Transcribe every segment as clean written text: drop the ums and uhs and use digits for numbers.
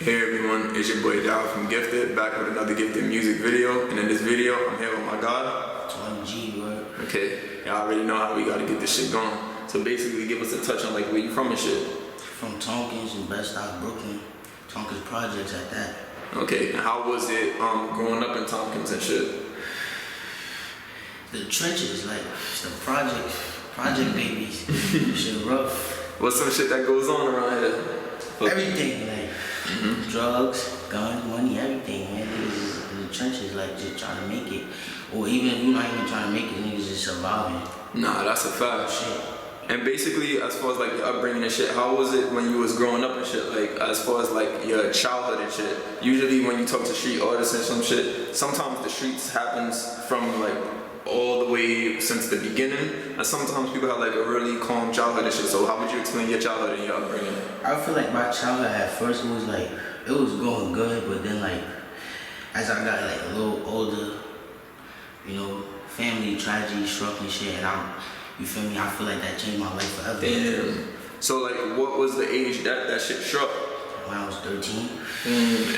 Hey everyone, it's your boy Daryl from Gifted, back with another Gifted music video. And in this video, I'm here with my God. TWAUNY G, bro. Okay, y'all already know how we gotta get this shit going. So basically, give us a touch on like where you from and shit. From Tompkins and Bed-Stuy, Brooklyn. Tompkins Projects at that. Okay, and how was it growing up in Tompkins and shit? The trenches, like, it's the project babies. Shit rough. What's some shit that goes on around here? Everything, like, drugs, guns, money, everything, man. Niggas in the trenches, like, just trying to make it. Or even if you're not even trying to make it, niggas just surviving. Nah, that's a fact. Shit. And basically, as far as like your upbringing and shit, how was it when you was growing up and shit? Like, as far as like your childhood and shit. Usually when you talk to street artists and some shit, sometimes the streets happens from like all the way since the beginning, and sometimes people have like a really calm childhood and shit. So how would you explain your childhood and your upbringing? I feel like my childhood at first was like, it was going good, but then like, as I got like a little older, you know, family tragedy struck and shit, and you feel me? I feel like that changed my life forever. Damn. So like, what was the age that shit struck? When I was 13.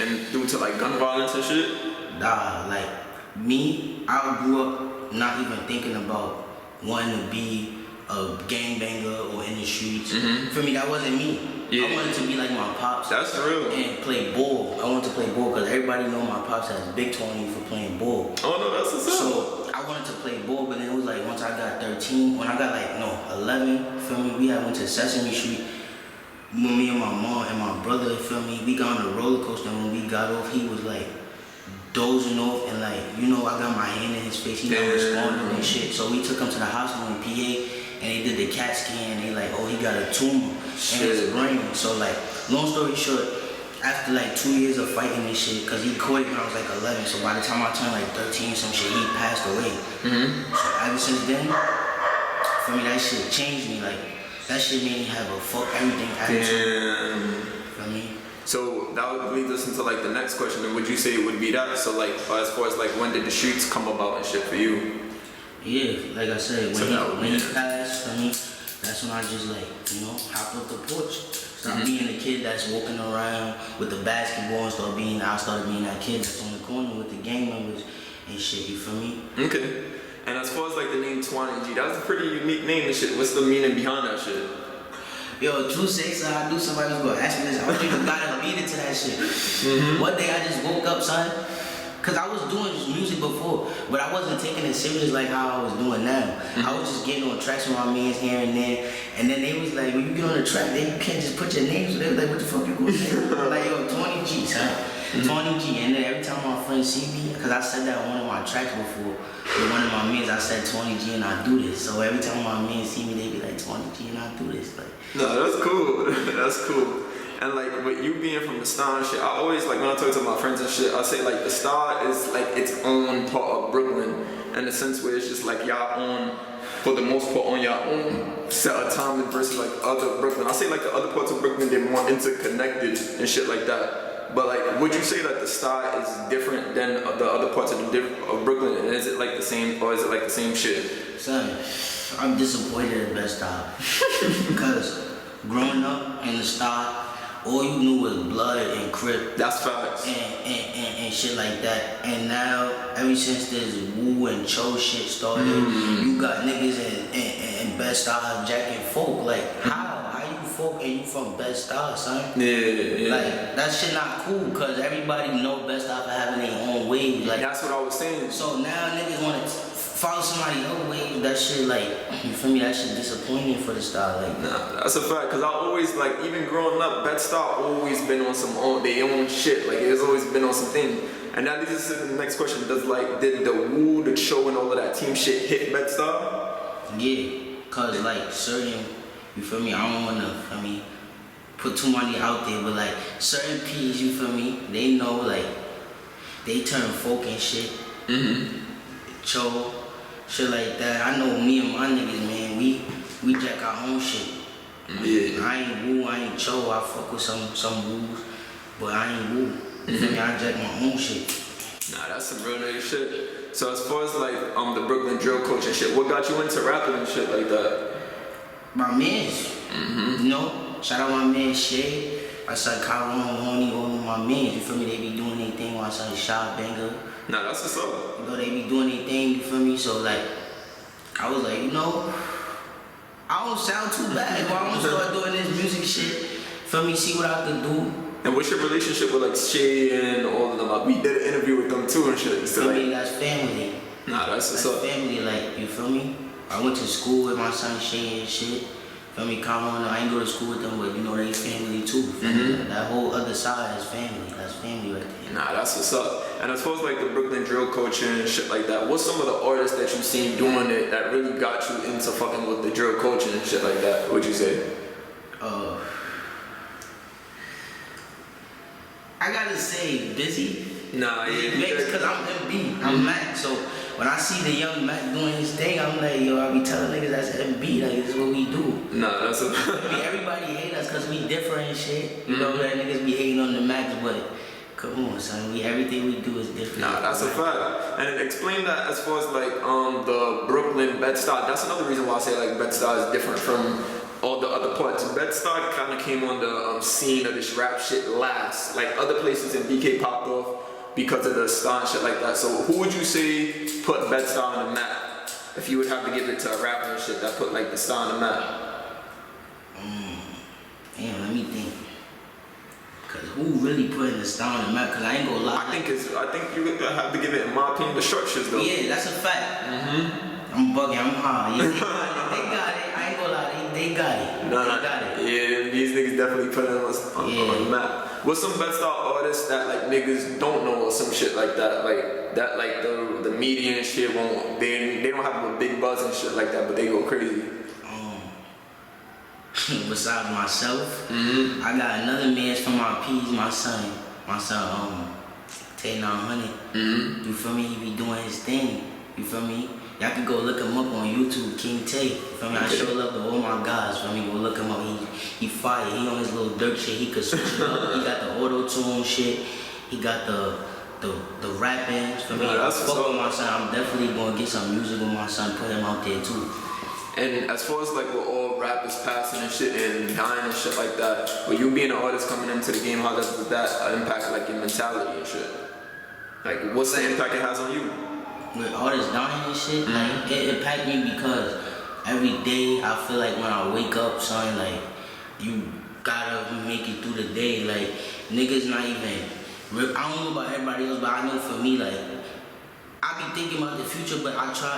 And due to like gun violence and shit? Nah, like me, I grew up not even thinking about wanting to be a gangbanger or in the streets. For me, that wasn't me. Yeah. I wanted to be like my pops. That's real. And play ball. I wanted to play ball because everybody know my pops has big 20 for playing ball. Oh no, that's what's up. So I wanted to play ball, but then it was like once I got 13, when I got like 11, feel me, we had went to Sesame Street. Me and my mom and my brother, feel me, we got on the roller coaster, and when we got off, he was like dozing off, and like, you know, I got my hand in his face, he not responding and shit. So we took him to the hospital in PA, and they did the CAT scan, and they like, oh, he got a tumor in his brain. So like, long story short, after like 2 years of fighting this shit, cause he caught it when I was like 11, so by the time I turned like 13, some shit, he passed away. So ever since then, for me, that shit changed me. Like, that shit made me have a fuck everything attitude. For me. So that would lead us into like the next question. And would you say it would be that? So like, as far as like, when did the streets come about and shit for you? Yeah, like I said, when he passed, for me, that's when I just like, you know, hopped up the porch. Start being the kid that's walking around with the basketball and I started being that kid that's on the corner with the gang members and shit, you feel me? Okay. And as far as like the name TWAUNY G, that was a pretty unique name and shit. What's the meaning behind that shit? Yo, true say so, I knew somebody was gonna ask me this. I want you to gotta lead into that shit. One day I just woke up, son, cause I was doing music before, but I wasn't taking it serious like how I was doing now. I was just getting on tracks with my mans here and there, and then they was like, when you get on the track, then you can't just put your names. So they was like, what the fuck you gonna say? I'm like, yo, TWAUNY G, son. TWAUNY G, and then every time my friends see me, cause I said that on one of my tracks before, with one of my mans, I said TWAUNY G and I do this. So every time my mans see me, they be like, TWAUNY G and I do this. Like, no, that's cool. That's cool. And like with you being from the Star and shit, I always like when I talk to my friends and shit, I say like the Star is like its own part of Brooklyn, in the sense where it's just like y'all own, for the most part, on your own set of time versus like other Brooklyn. I say like the other parts of Brooklyn, they're more interconnected and shit like that. But like, would you say that the Star is different than the other parts of Brooklyn? And is it like the same, or is it like the same shit? Son, I'm disappointed at Bed-Stuy because growing up in the Star, all you knew was blood and Crip. That's facts. And shit like that. And now, ever since this Woo and CHOO shit started, you got niggas in Bed-Stuy jacking folk. Like, how you folk and you from Bed-Stuy, son? Yeah. Like, that shit not cool, cause everybody know Bed-Stuy for having their own wave. Like, that's what I was saying. So now niggas wanna follow somebody else's wave. That shit, like, you feel me? That shit disappointing for the Star. Like, nah, that's a fact. Cause I always like, even growing up, Bed-Stuy always been on some their own shit. Like, it's always been on something. And that leads us to the next question. Did the Woo, the CHOO, and all of that team shit hit Bed-Stuy? Yeah, cause like certain, you feel me? I don't wanna, feel me, put too many out there, but like certain P's, you feel me? They know, like, they turn folk and shit. CHOO, shit like that. I know me and my niggas, man, we jack our own shit. Yeah. I ain't Woo, I ain't CHOO. I fuck with some Woos, but I ain't Woo. You feel me? I jack my own shit. Nah, that's some real nigga shit. So as far as like the Brooklyn drill coach and shit, what got you into rapping and shit like that? My mans, you know, shout out my man Shay. I said Kyron, Horny, all of my mans, you feel me? They be doing their thing while I said Shot Banger. Nah, that's what's up. You know, they be doing their thing, you feel me? So like, I was like, you know, I don't sound too bad. But I'm gonna start doing this music shit. Feel me? See what I can do. And what's your relationship with like Shay and all of them? Like, we did an interview with them too and shit. So, Feel me? That's family. Nah, that's what's up. Family, like, you feel me? I went to school with my son Shay and shit. Feel me? Kyron, I ain't go to school with them, but you know, they family too. That whole other side is family. That's family right there. Nah, that's what's up. And as far as like the Brooklyn drill culture and shit like that, what's some of the artists that you've seen doing it that really got you into fucking with the drill culture and shit like that? What'd you say? I gotta say, Busy. Nah, yeah. Because I'm MB, I'm Mac, so when I see the young Mac doing his thing, I'm like, yo, I be telling niggas that's MB, like, this is what we do. Nah, that's a... Everybody hate us because we different and shit. You know that niggas be hating on the Macs, but come on, son, everything we do is different. Nah, that's a fact. And explain that as far as like the Brooklyn Bed-Stuy. That's another reason why I say like Bed-Stuy is different from all the other parts. Bed-Stuy kind of came on the scene of this rap shit last. Like other places in BK popped off because of the star and shit like that. So who would you say put Bed-Stuy on the map? If you would have to give it to a rapper and shit that put like the star on the map. Damn, let me think. Cause who really putting the star on the map? Cause I ain't gonna lie. I think you have to give it, in my opinion, the structures though. Yeah, that's a fact. I'm bugging, I'm high. Yeah, they got it. I ain't gonna lie, they got it. Nah, they got it. Yeah, these niggas definitely put it on the map. What's some Bed-Stuy artists that like niggas don't know or some shit like that? Like that, like the media and shit won't. They don't have a big buzz and shit like that, but they go crazy. Besides myself, I got another man's from my P's, my son, Tay 900. You feel me? He be doing his thing. You feel me? Y'all can go look him up on YouTube, King Tay. You feel me? I show love to all my guys. Feel me? Go look him up. He fire. He on his little dirt shit. He could switch it up. He got the auto tune shit. He got the rapping. Feel me? Yeah, fuck with my son. I'm definitely gonna get some music with my son. Put him out there too. And as far as like with all rappers passing and shit and dying and shit like that, with you being an artist coming into the game, how does that impact like your mentality and shit? Like what's the impact it has on you? With artists dying and shit, like it impact me because every day I feel like when I wake up, son, like you gotta make it through the day. Like niggas not even. I don't know about everybody else, but I know for me, like I be thinking about the future, but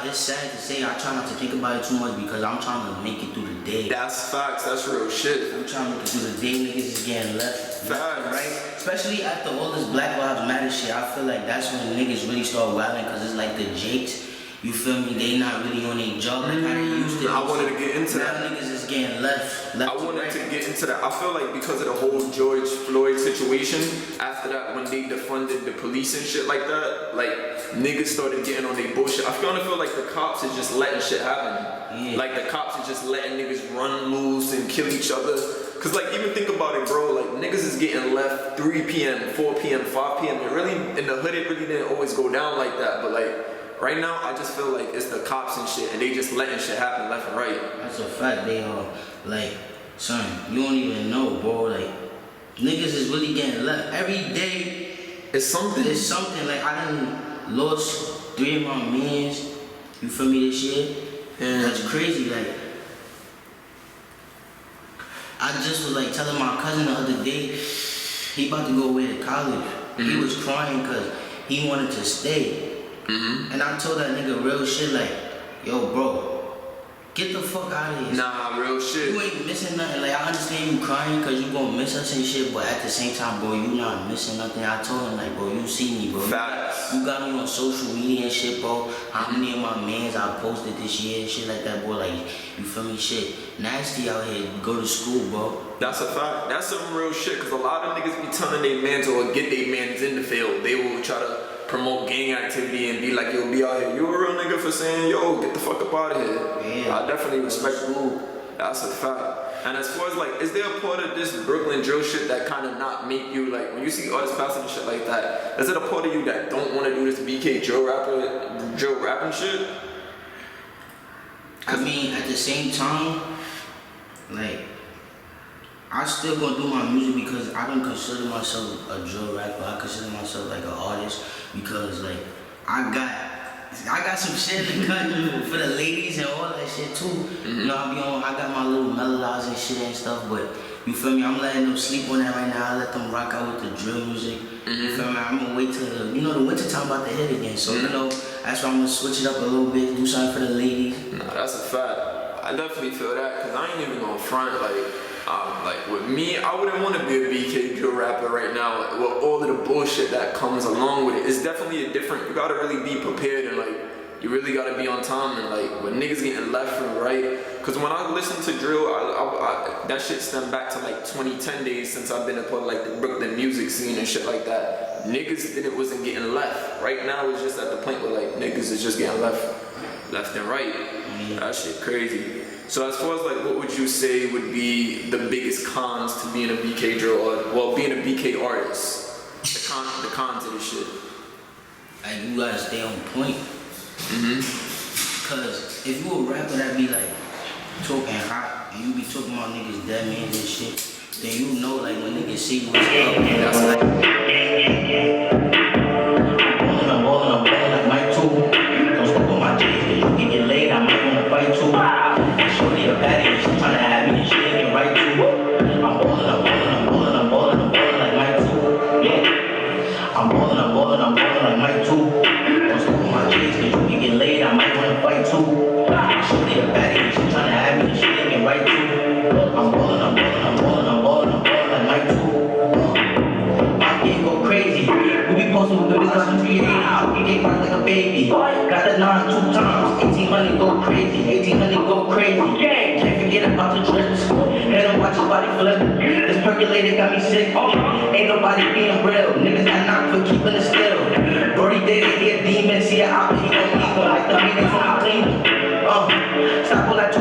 it's sad to say, I try not to think about it too much because I'm trying to make it through the day. That's facts, that's real shit. I'm trying to make it through the day, niggas is getting left, right? Especially after all this Black Lives Matter shit, I feel like that's when niggas really start wilding because it's like the Jakes, you feel me? They not really on their job like how they used to. I wanted to get into that. Now niggas is getting left I wanted to get into that. I feel like because of the whole George Floyd situation, after that when they defunded the police and shit like that, like niggas started getting on their bullshit. I feel like the cops is just letting shit happen. Yeah. Like the cops is just letting niggas run loose and kill each other. Cause like even think about it, bro, like niggas is getting left 3 p.m., 4 p.m., 5 p.m. It really, in the hood, it really didn't always go down like that. But like right now, I just feel like it's the cops and shit and they just letting shit happen left and right. That's a fact. They are like, son, you don't even know, bro. Like niggas is really getting left every day. It's something. It's something. Like I done lost 3 of my mans. You feel me this year? That's crazy. Like I just was like telling my cousin the other day, he about to go away to college. He was crying because he wanted to stay. And I told that nigga real shit like, yo, bro, get the fuck out of here. Nah, real shit. You ain't missing nothing. Like, I understand you crying because you gonna miss us and shit, but at the same time, bro, you not missing nothing. I told him, like, bro, you see me, bro. Facts. You got me on social media and shit, bro. How many of my mans I posted this year and shit like that, bro? Like, you feel me? Shit, nasty out here. Go to school, bro. That's a fact. That's some real shit, because a lot of niggas be telling their mans or get their mans in the field. They will try to promote gang activity and be like, yo, be out here. You a real nigga for saying, yo, get the fuck up out of here. Yeah. I definitely respect you. That's a fact. And as far as like, is there a part of this Brooklyn drill shit that kind of not make you like, when you see artists passing and shit like that, is it a part of you that don't want to do this BK drill rapping shit? I mean, at the same time, like, I still gonna do my music because I don't consider myself a drill rapper. I consider myself like an artist because like I got some shit to cut for the ladies and all that shit too. You know, I got my little melodies and shit and stuff, but you feel me? I'm letting them sleep on that right now. I let them rock out with the drill music. You feel me? I'm gonna wait till the winter time about to hit again. So you know, that's why I'm gonna switch it up a little bit, do something for the ladies. Nah, that's a fact. I definitely feel that because I ain't even gonna front like with me, I wouldn't want to be a BK drill rapper right now. Like, with all of the bullshit that comes along with it, it's definitely a different. You gotta really be prepared and like you really gotta be on time and like when niggas getting left and right. Cause when I listen to drill, I that shit stemmed back to like 2010 days since I've been a part of like the Brooklyn music scene and shit like that. Niggas wasn't getting left. Right now it's just at the point where like niggas is just getting left and right. That shit crazy. So as far as like what would you say would be the biggest cons to being a BK drill or well being a BK artist? The cons of this shit. Like you gotta stay on point. Cause if you a rapper that be like talking hot and you be talking about niggas dead man and shit, then you know like when niggas see what's up, that's like I'm ballin' like Mike too. Don't step on my J's, cause you can get laid, I might wanna fight too. And shorty a baddie, she tryna have me and she ain't get right too. I'm ballin' like Mike too. Yeah. I'm ballin' like Mike too. Don't step on my J's, cause you can get laid, I might wanna fight too. And shorty a baddie, she tryna have me and she ain't get right too. I'm ballin' like Mike too. My game go crazy. We be posting with the business in 380. We get back like a baby. Got the 9 2 times. 1800 go crazy. 1800 go crazy. Can't forget about the drips. Let them watch your body flip. This percolator got me sick. Ain't nobody being real. Niggas got knocked for keeping it still. Brody did it, he a demon. See it out, he don't leave her. Like the meetings on the clean. Stop all that